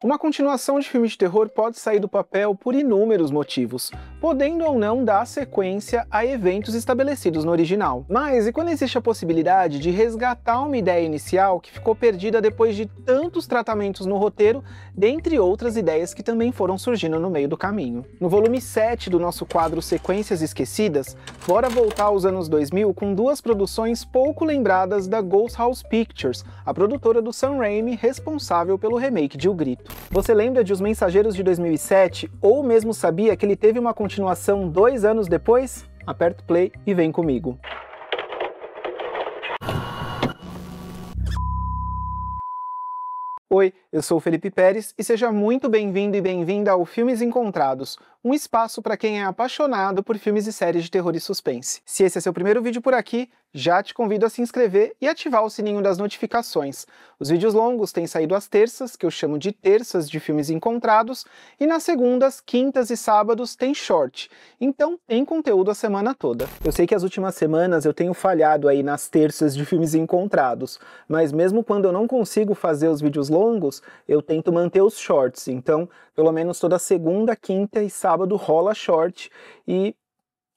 Uma continuação de filme de terror pode sair do papel por inúmeros motivos, podendo ou não dar sequência a eventos estabelecidos no original. Mas e quando existe a possibilidade de resgatar uma ideia inicial que ficou perdida depois de tantos tratamentos no roteiro, dentre outras ideias que também foram surgindo no meio do caminho? No volume 7 do nosso quadro Sequências Esquecidas, bora voltar aos anos 2000 com duas produções pouco lembradas da Ghost House Pictures, a produtora do Sam Raimi responsável pelo remake de O Grito. Você lembra de Os Mensageiros de 2007, ou mesmo sabia que ele teve uma continuação 2 anos depois? Aperta o play e vem comigo. Oi, eu sou o Felipe Pérez e seja muito bem-vindo e bem-vinda ao Filmes Encontrados, um espaço para quem é apaixonado por filmes e séries de terror e suspense. Se esse é seu primeiro vídeo por aqui, já te convido a se inscrever e ativar o sininho das notificações. Os vídeos longos têm saído às terças, que eu chamo de terças de filmes encontrados, e nas segundas, quintas e sábados tem short. Então tem conteúdo a semana toda. Eu sei que as últimas semanas eu tenho falhado aí nas terças de filmes encontrados, mas mesmo quando eu não consigo fazer os vídeos longos, eu tento manter os shorts. Então, pelo menos toda segunda, quinta e sábado rola short, e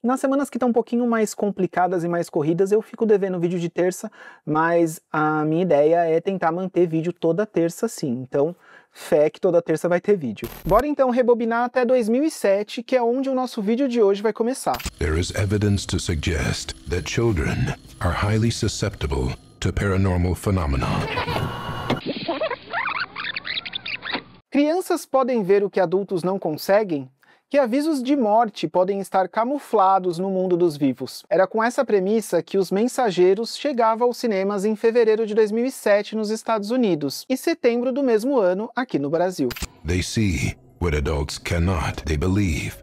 nas semanas que estão um pouquinho mais complicadas e mais corridas, eu fico devendo vídeo de terça, mas a minha ideia é tentar manter vídeo toda terça sim, então fé que toda terça vai ter vídeo. Bora então rebobinar até 2007, que é onde o nosso vídeo de hoje vai começar. There is evidence to suggest that children are highly susceptible to paranormal phenomena. Crianças podem ver o que adultos não conseguem? Que avisos de morte podem estar camuflados no mundo dos vivos? Era com essa premissa que Os Mensageiros chegava aos cinemas em fevereiro de 2007 nos Estados Unidos e setembro do mesmo ano aqui no Brasil. They see what adults cannot. They believe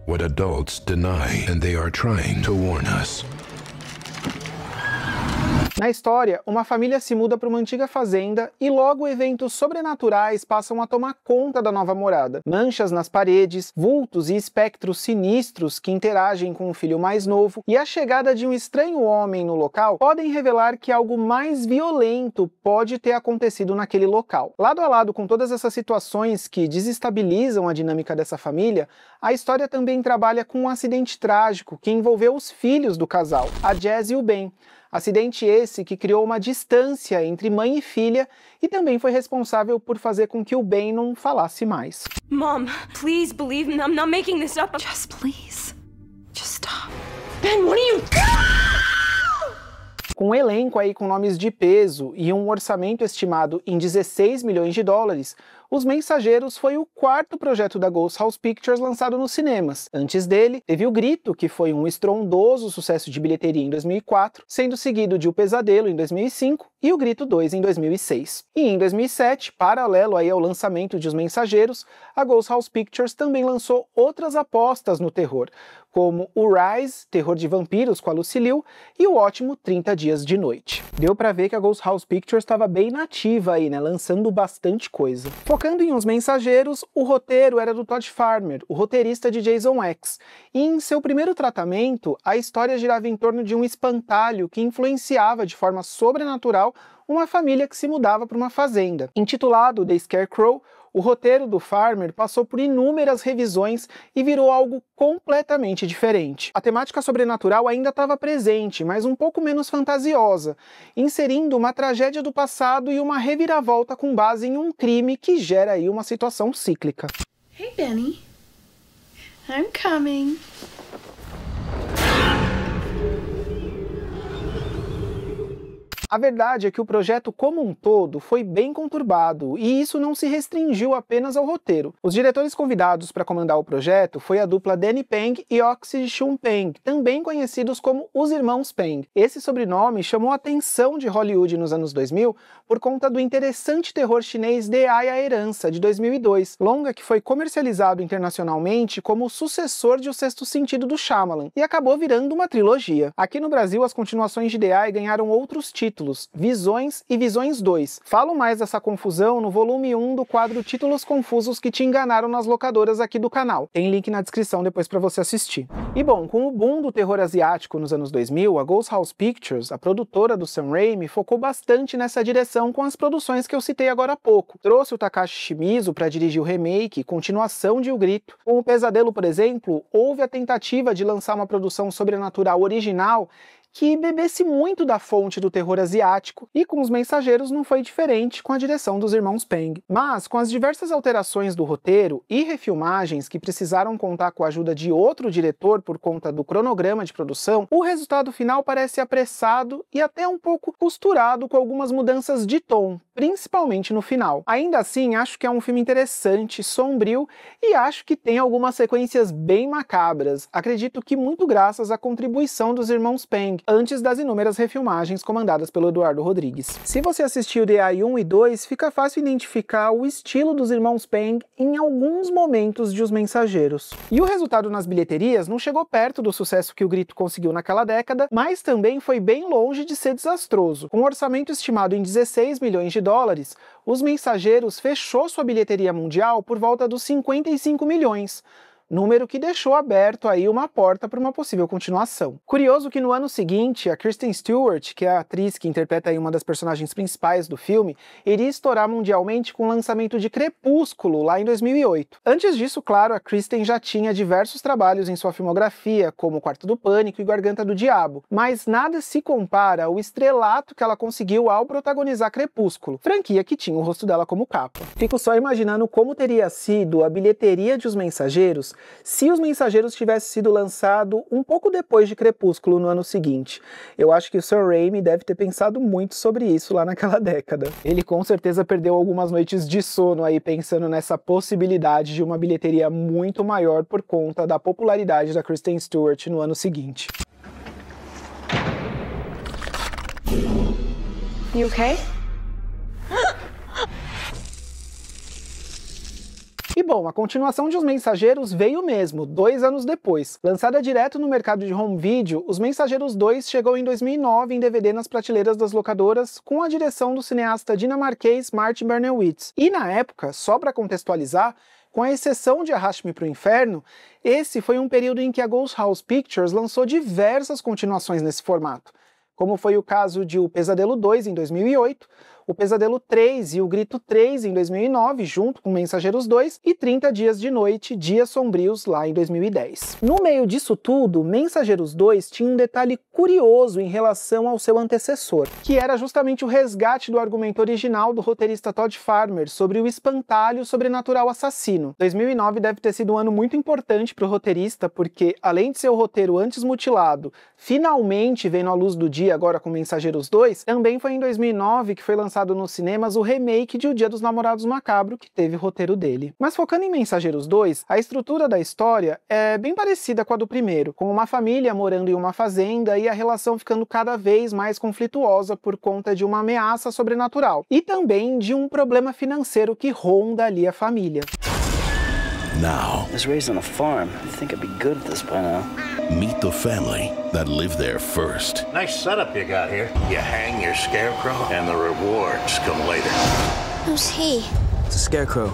what adults deny, and they are trying to warn us. Na história, uma família se muda para uma antiga fazenda e logo eventos sobrenaturais passam a tomar conta da nova morada. Manchas nas paredes, vultos e espectros sinistros que interagem com o filho mais novo e a chegada de um estranho homem no local podem revelar que algo mais violento pode ter acontecido naquele local. Lado a lado com todas essas situações que desestabilizam a dinâmica dessa família, a história também trabalha com um acidente trágico que envolveu os filhos do casal, a Jazz e o Ben. Acidente esse que criou uma distância entre mãe e filha e também foi responsável por fazer com que o Ben não falasse mais. Mom, please believe me. I'm not making this up. Just please. Just stop. Ben, what are you... Com um elenco aí com nomes de peso e um orçamento estimado em 16 milhões de dólares, Os Mensageiros foi o quarto projeto da Ghost House Pictures lançado nos cinemas. Antes dele, teve O Grito, que foi um estrondoso sucesso de bilheteria em 2004, sendo seguido de O Pesadelo em 2005 e O Grito 2 em 2006. E em 2007, paralelo aí ao lançamento de Os Mensageiros, a Ghost House Pictures também lançou outras apostas no terror, como o Rise, terror de vampiros com a Lucy Liu, e o ótimo 30 Dias de Noite. Deu pra ver que a Ghost House Pictures estava bem nativa aí, né, lançando bastante coisa. Focando em Os Mensageiros, o roteiro era do Todd Farmer, o roteirista de Jason X, e em seu primeiro tratamento, a história girava em torno de um espantalho que influenciava de forma sobrenatural uma família que se mudava para uma fazenda. Intitulado The Scarecrow, o roteiro do Farmer passou por inúmeras revisões e virou algo completamente diferente. A temática sobrenatural ainda estava presente, mas um pouco menos fantasiosa, inserindo uma tragédia do passado e uma reviravolta com base em um crime que gera aí uma situação cíclica. Hey Benny, I'm coming. A verdade é que o projeto como um todo foi bem conturbado, e isso não se restringiu apenas ao roteiro. Os diretores convidados para comandar o projeto foi a dupla Danny Peng e Oxy Shun Peng, também conhecidos como os Irmãos Peng. Esse sobrenome chamou a atenção de Hollywood nos anos 2000 por conta do interessante terror chinês The Eye, a Herança, de 2002, longa que foi comercializado internacionalmente como o sucessor de O Sexto Sentido do Shyamalan, e acabou virando uma trilogia. Aqui no Brasil, as continuações de The Eye ganharam outros títulos, títulos Visões e Visões 2. Falo mais dessa confusão no volume 1 do quadro Títulos Confusos que te enganaram nas locadoras aqui do canal. Tem link na descrição depois para você assistir. E bom, com o boom do terror asiático nos anos 2000, a Ghost House Pictures, a produtora do Sam Raimi, focou bastante nessa direção com as produções que eu citei agora há pouco. Trouxe o Takashi Shimizu para dirigir o remake e continuação de O Grito. Com O Pesadelo, por exemplo, houve a tentativa de lançar uma produção sobrenatural original que bebesse muito da fonte do terror asiático, e com Os Mensageiros não foi diferente com a direção dos irmãos Peng. Mas, com as diversas alterações do roteiro e refilmagens que precisaram contar com a ajuda de outro diretor por conta do cronograma de produção, o resultado final parece apressado e até um pouco costurado com algumas mudanças de tom, principalmente no final. Ainda assim, acho que é um filme interessante, sombrio, e acho que tem algumas sequências bem macabras, acredito que muito graças à contribuição dos irmãos Peng, antes das inúmeras refilmagens comandadas pelo Eduardo Rodrigues. Se você assistiu The Eye 1 e 2, fica fácil identificar o estilo dos irmãos Peng em alguns momentos de Os Mensageiros. E o resultado nas bilheterias não chegou perto do sucesso que O Grito conseguiu naquela década, mas também foi bem longe de ser desastroso. Com um orçamento estimado em 16 milhões de dólares, Os Mensageiros fechou sua bilheteria mundial por volta dos 55 milhões, número que deixou aberto aí uma porta para uma possível continuação. Curioso que no ano seguinte, a Kristen Stewart, que é a atriz que interpreta aí uma das personagens principais do filme, iria estourar mundialmente com o lançamento de Crepúsculo, lá em 2008. Antes disso, claro, a Kristen já tinha diversos trabalhos em sua filmografia, como O Quarto do Pânico e Garganta do Diabo, mas nada se compara ao estrelato que ela conseguiu ao protagonizar Crepúsculo, franquia que tinha o rosto dela como capa. Fico só imaginando como teria sido a bilheteria de Os Mensageiros se Os Mensageiros tivesse sido lançado um pouco depois de Crepúsculo no ano seguinte. Eu acho que o Sam Raimi deve ter pensado muito sobre isso lá naquela década. Ele com certeza perdeu algumas noites de sono aí pensando nessa possibilidade de uma bilheteria muito maior por conta da popularidade da Kristen Stewart no ano seguinte. You okay? E bom, a continuação de Os Mensageiros veio mesmo, 2 anos depois. Lançada direto no mercado de home video, Os Mensageiros 2 chegou em 2009 em DVD nas prateleiras das locadoras, com a direção do cineasta dinamarquês Martin Bernewitz. E na época, só para contextualizar, com a exceção de Arraste-me para o Inferno, esse foi um período em que a Ghost House Pictures lançou diversas continuações nesse formato, como foi o caso de O Pesadelo 2 em 2008, O Pesadelo 3 e O Grito 3 em 2009, junto com Mensageiros 2, e 30 Dias de Noite, Dias Sombrios, lá em 2010. No meio disso tudo, Mensageiros 2 tinha um detalhe curioso em relação ao seu antecessor, que era justamente o resgate do argumento original do roteirista Todd Farmer sobre o espantalho sobrenatural assassino. 2009 deve ter sido um ano muito importante para o roteirista, porque, além de seu roteiro antes mutilado, finalmente vendo à luz do dia agora com Mensageiros 2, também foi em 2009 que foi lançado nos cinemas o remake de O Dia dos Namorados Macabro, que teve o roteiro dele. Mas focando em Mensageiros 2, a estrutura da história é bem parecida com a do primeiro, com uma família morando em uma fazenda e a relação ficando cada vez mais conflituosa por conta de uma ameaça sobrenatural, e também de um problema financeiro que ronda ali a família. Now, I was raised on a farm. I think I'd be good at this by now. meet the family that lived there first. Nice setup you got here. You hang your scarecrow, and the rewards come later. Who's he? It's a scarecrow.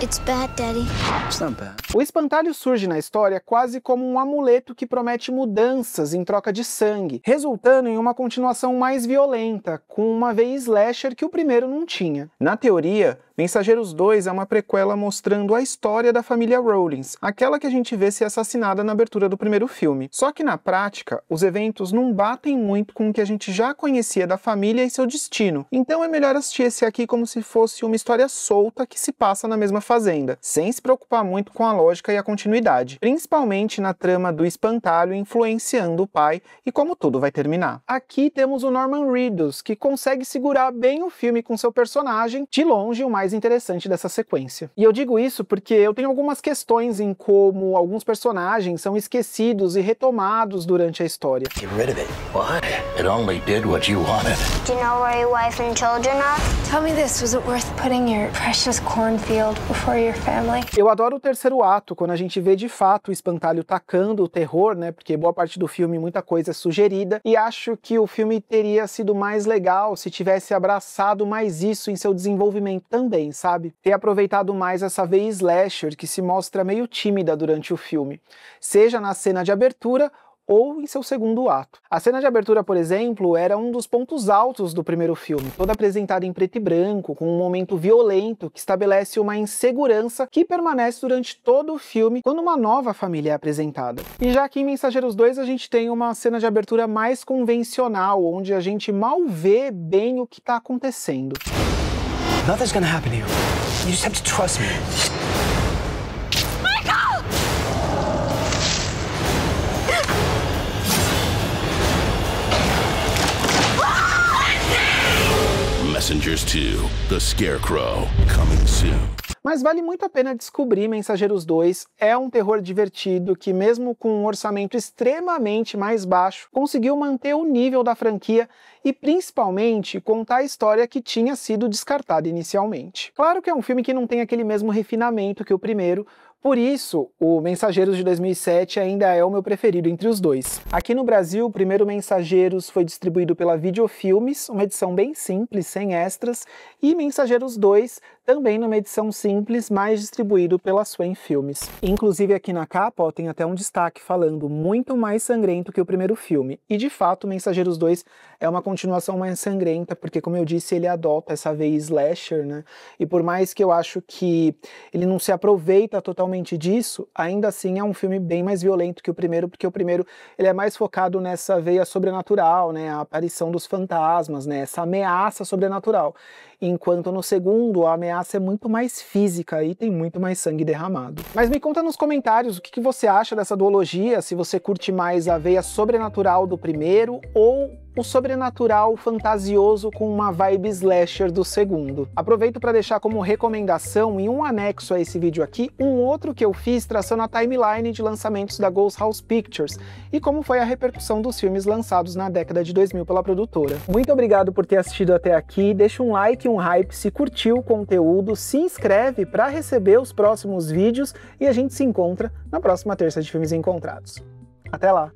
It's bad, Daddy. It's not bad. O espantalho surge na história quase como um amuleto que promete mudanças em troca de sangue, resultando em uma continuação mais violenta, com uma veia slasher que o primeiro não tinha. Na teoria, Mensageiros 2 é uma prequela mostrando a história da família Rawlins, aquela que a gente vê ser assassinada na abertura do primeiro filme. Só que na prática, os eventos não batem muito com o que a gente já conhecia da família e seu destino, então é melhor assistir esse aqui como se fosse uma história solta que se passa na mesma fazenda, sem se preocupar muito com a lógica e a continuidade, principalmente na trama do espantalho influenciando o pai e como tudo vai terminar. Aqui temos o Norman Reedus, que consegue segurar bem o filme com seu personagem, de longe o mais mais interessante dessa sequência. E eu digo isso porque eu tenho algumas questões em como alguns personagens são esquecidos e retomados durante a história. Get rid of it. What? It only did what you wanted. Do you know where your wife and children are? Tell me this, was it worth putting your precious cornfield before your family? Eu adoro o terceiro ato, quando a gente vê de fato o espantalho tacando o terror, né, porque boa parte do filme muita coisa é sugerida, e acho que o filme teria sido mais legal se tivesse abraçado mais isso em seu desenvolvimento também, sabe? Ter aproveitado mais essa veia slasher que se mostra meio tímida durante o filme, seja na cena de abertura ou em seu segundo ato. A cena de abertura, por exemplo, era um dos pontos altos do primeiro filme, toda apresentada em preto e branco, com um momento violento que estabelece uma insegurança que permanece durante todo o filme quando uma nova família é apresentada. E já aqui em Mensageiros 2 a gente tem uma cena de abertura mais convencional, onde a gente mal vê bem o que está acontecendo. Nothing's gonna happen to you. You just have to trust me. Messengers 2, The Scarecrow, coming soon. Mas vale muito a pena descobrir Mensageiros 2, é um terror divertido que, mesmo com um orçamento extremamente mais baixo, conseguiu manter o nível da franquia e, principalmente, contar a história que tinha sido descartada inicialmente. Claro que é um filme que não tem aquele mesmo refinamento que o primeiro, por isso, o Mensageiros de 2007 ainda é o meu preferido entre os dois. Aqui no Brasil, o primeiro Mensageiros foi distribuído pela Videofilmes, uma edição bem simples, sem extras, e Mensageiros 2 também numa edição simples, mas distribuído pela Swain Filmes. Inclusive aqui na capa, ó, tem até um destaque falando muito mais sangrento que o primeiro filme. E de fato, Mensageiros 2 é uma continuação mais sangrenta, porque como eu disse, ele adota essa veia slasher, né? E por mais que eu acho que ele não se aproveita totalmente disso, ainda assim é um filme bem mais violento que o primeiro, porque o primeiro ele é mais focado nessa veia sobrenatural, né, a aparição dos fantasmas, né, essa ameaça sobrenatural, enquanto no segundo a ameaça é muito mais física e tem muito mais sangue derramado. Mas me conta nos comentários o que você acha dessa duologia, se você curte mais a veia sobrenatural do primeiro ou o sobrenatural fantasioso com uma vibe slasher do segundo. Aproveito para deixar como recomendação, em um anexo a esse vídeo aqui, um outro que eu fiz traçando a timeline de lançamentos da Ghost House Pictures e como foi a repercussão dos filmes lançados na década de 2000 pela produtora. Muito obrigado por ter assistido até aqui, deixa um like e um hype se curtiu o conteúdo, se inscreve para receber os próximos vídeos e a gente se encontra na próxima terça de Filmes Encontrados. Até lá!